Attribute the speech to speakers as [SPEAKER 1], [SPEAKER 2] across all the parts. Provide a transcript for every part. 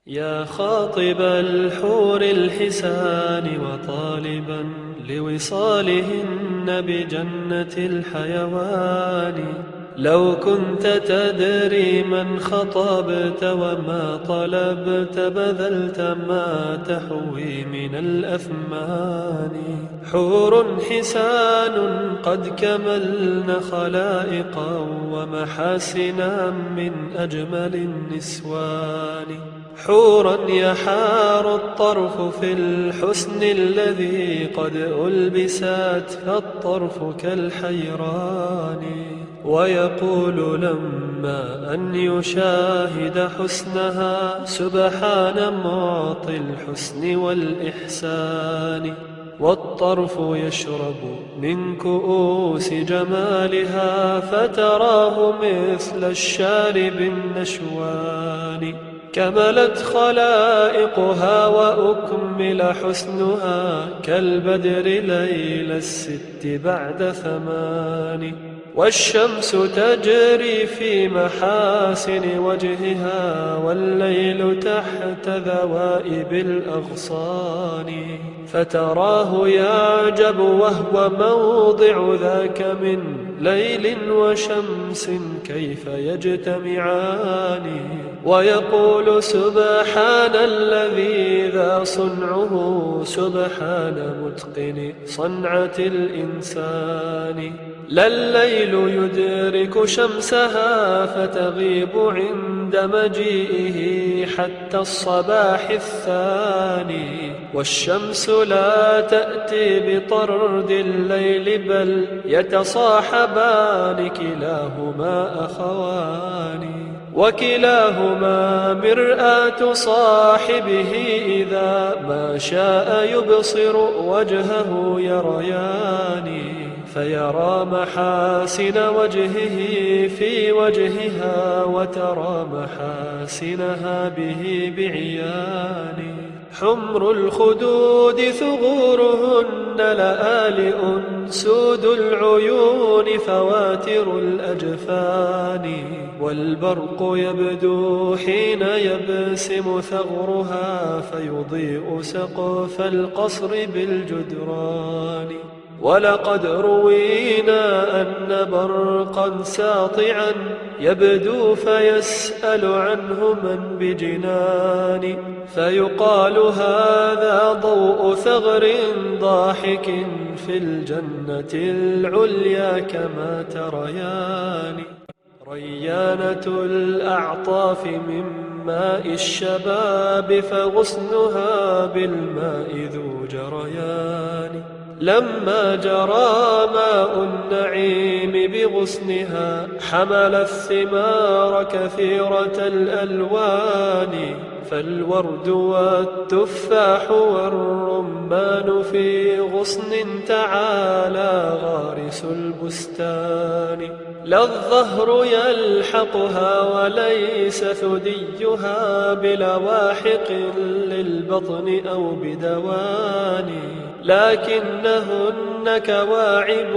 [SPEAKER 1] يا خاطب الحور الحسان وطالبا لوصالهن بجنة الحيوان، لو كنت تدري من خطبت وما طلبت بذلت ما تحوي من الأثمان. حور حسان قد كملن خلائقا ومحاسنا من أجمل النسوان، حورا يحار الطرف في الحسن الذي قد ألبست فالطرف كالحيران، ويقول لما أن يشاهد حسنها سبحان معطي الحسن والإحسان، والطرف يشرب من كؤوس جمالها فتراه مثل الشارب النشوان، كملت خلائقها وأكمل حسنها كالبدر ليل الست بعد ثمان، والشمس تجري في محاسن وجهها والليل تحت ذوائب الأغصان، فتراه يعجب وهو موضع ذاك من ليل وشمس كيف يجتمعان، ويقول سبحان الذي ذا صنعه سبحان متقن صنعة الإنسان، لا الليل يدرك شمسها فتغيب عند مجيئه حتى الصباح الثاني، والشمس لا تأتي بطرد الليل بل يتصاحبان كلاهما أخوان، وكلاهما مرآة صاحبه إذا ما شاء يبصر وجهه يريان، فيرى محاسن وجهه في وجهها وترى محاسنها به بعيان، حمر الخدود ثغورهن لآلئ سود العيون فواتر الأجفان، والبرق يبدو حين يبسم ثغرها فيضيء سقف القصر بالجدران، ولقد روينا أن برقا ساطعا يبدو فيسأل عنه من بجنان، فيقال هذا ضوء ثغر ضاحك في الجنة العليا كما تريان، ريانة الأعطاف من ماء الشباب فغصنها بالماء ذو جريان، لما جرى ماء النعيم بغصنها حمل الثمار كثيرة الألوان، فالورد والتفاح والرمان في غصن تعالى غارس البستان، لا الظهر يلحقها وليس ثديها بلواحق للبطن أو بدوان، لكنهن كواعب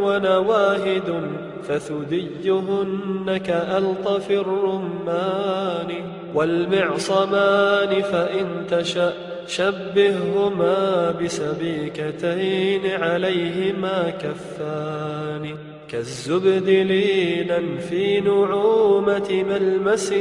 [SPEAKER 1] ونواهد فثديهن كألطف الرمان، والمعصمان فإن تشأ شبههما بسبيكتين عليهما كفان، كالزبد لينا في نعومة ملمس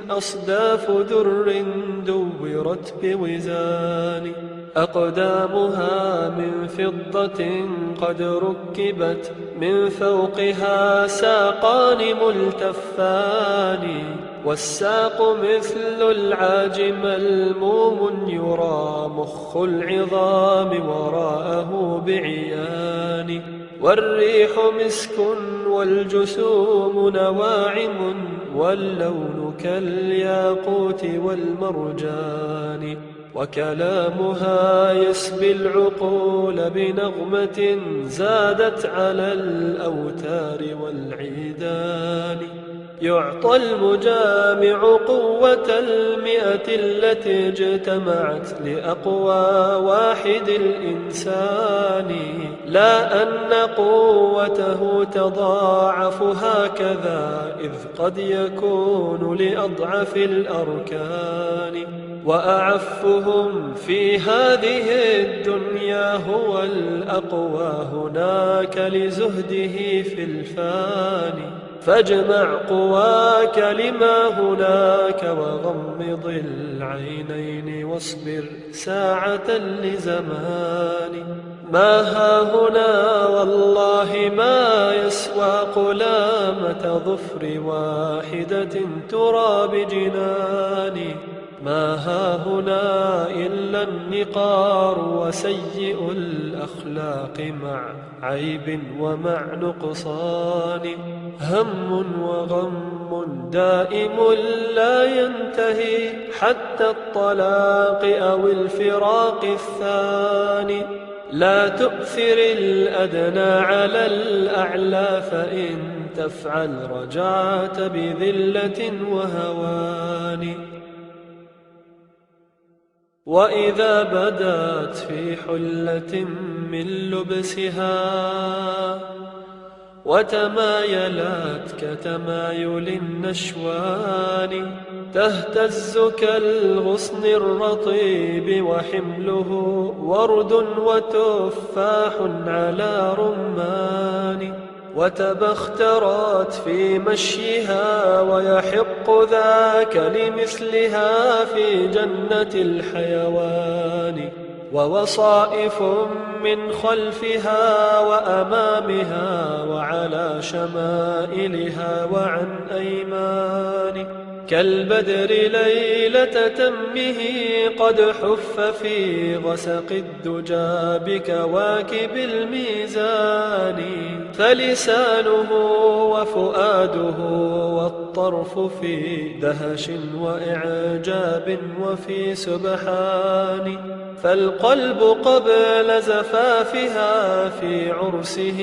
[SPEAKER 1] أصداف در دورت بوزان، أقدامها من فضة قد ركبت من فوقها ساقان ملتفان، والساق مثل العاج ملموم يرى مخ العظام وراءه بعيان، والريح مسك والجسوم نواعم واللون كالياقوت والمرجان، وكلامها يسبي العقول بنغمة زادت على الأوتار والعيدان، يعطى المجامع قوة 100 التي اجتمعت لأقوى واحد الإنسان، لا أن قوته تضاعف هكذا، إذ قد يكون لأضعف الأركان. وأعفهم في هذه الدنيا هو الأقوى هناك لزهده في الفاني، فاجمع قواك لما هناك وغمض العينين واصبر ساعة لزمان. ما هاهنا والله ما يسوى قلامة ظفر واحدة ترى بجناني، ما هاهنا إلا النقار وسيء الأخلاق مع عيب ومع نقصان، هم وغم دائم لا ينتهي حتى الطلاق أو الفراق الثاني. لا تؤثر الأدنى على الأعلى، فإن تفعل رجعت بذلة وهوان. وإذا بدت في حلة من لبسها وتمايلت كتمايل النشوان، تهتز كالغصن الرطيب وحمله ورد وتفاح على رمان، وتبخترت في مشيها ويحق ذاك لمثلها في جنة الحيوان، ووصائف من خلفها وأمامها وعلى شمائلها وعن أيمان، كالبدر ليلة تمه قد حف في غسق الدجى بكواكب الميزان، فلسانه وفؤاده والطرف في دهش وإعجاب وفي سبحان، فالقلب قبل زفافها في عرسه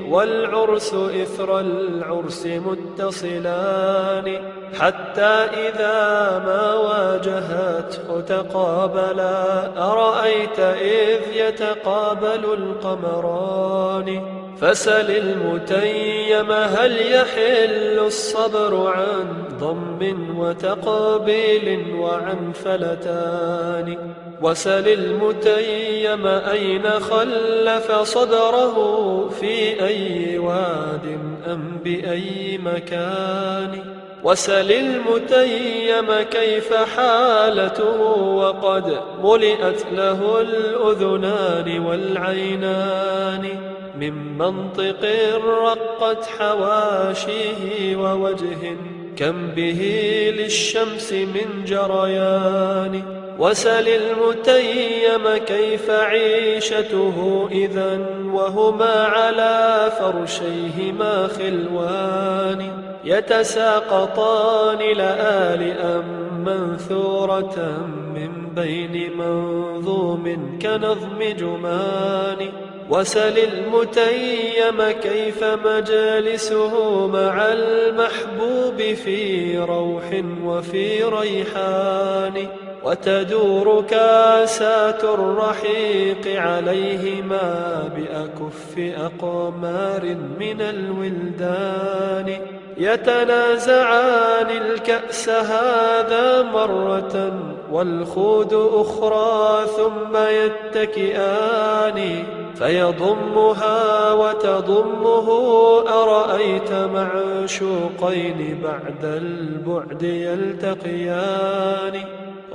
[SPEAKER 1] والعرس إثر العرس متصلان، حتى إذا ما واجهته تقابلا أرأيت إذ يتقابل القمران، فسل المتيم هل يحل الصبر عن ضم وتقبيل وعن فلتان، وسل المتيم أين خلف صدره في أي واد أم بأي مكان، وسل المتيم كيف حالته وقد ملئت له الأذنان والعينان، من منطق رقت حواشيه ووجه كم به للشمس من جريان، وسل المتيم كيف عيشته إذا وهما على فرشيهما خلوان، يتساقطان لآلئا منثورة من بين منظوم كنظم جمان، وسل المتيم كيف مجالسه مع المحبوب في روح وفي ريحان، وتدور كاسات الرحيق عليهما بأكف أقمار من الولدان، يتنازعان الكأس هذا مرة والخود أخرى ثم يتكئان، فيضمها وتضمه أرأيت معشوقين بعد البعد يلتقيان،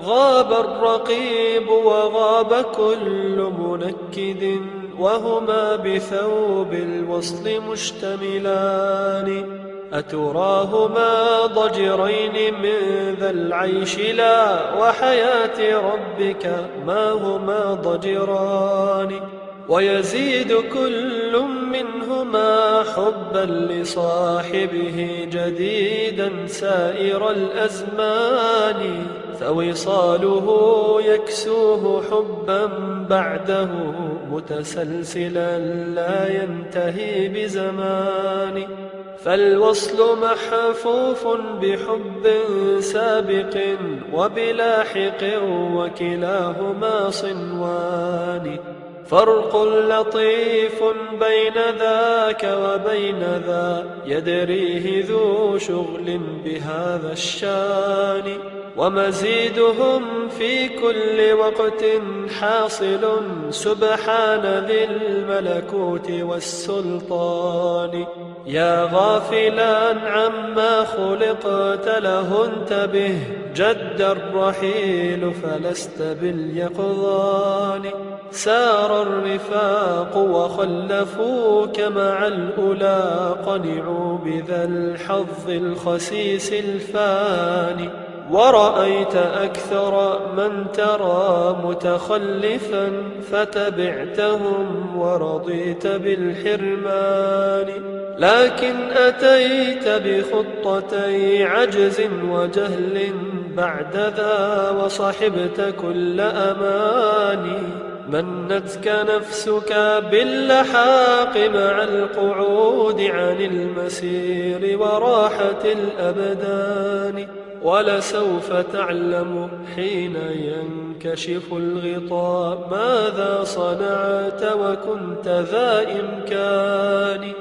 [SPEAKER 1] غاب الرقيب وغاب كل منكد وهما بثوب الوصل مشتملان، أتراهما ضجرين من ذا العيش لا وحياة ربك ما هما ضجران، ويزيد كل منهما حبا لصاحبه جديدا سائر الأزمان، فوصاله يكسوه حبا بعده متسلسلا لا ينتهي بزمان، فالوصل محفوف بحب سابق وبلاحق وكلاهما صنوان فرق لطيف بين ذاك وبين ذا يدريه ذو شغل بهذا الشان ومزيدهم في كل وقت حاصل سبحان ذي الملكوت والسلطان يا غافلا عما خلقت له انتبه جد الرحيل فلست باليقظان سار الرفاق وخلفوك مع الأولى قنعوا بذا الحظ الخسيس الفاني ورأيت أكثر من ترى متخلفا فتبعتهم ورضيت بالحرمان لكن أتيت بخطتي عجز وجهل بعد ذا وصحبت كل أماني منتك نفسك باللحاق مع القعود عن المسير وراحة الأبدان ولسوف تعلم حين ينكشف الغطاء ماذا صنعت وكنت ذا إمكان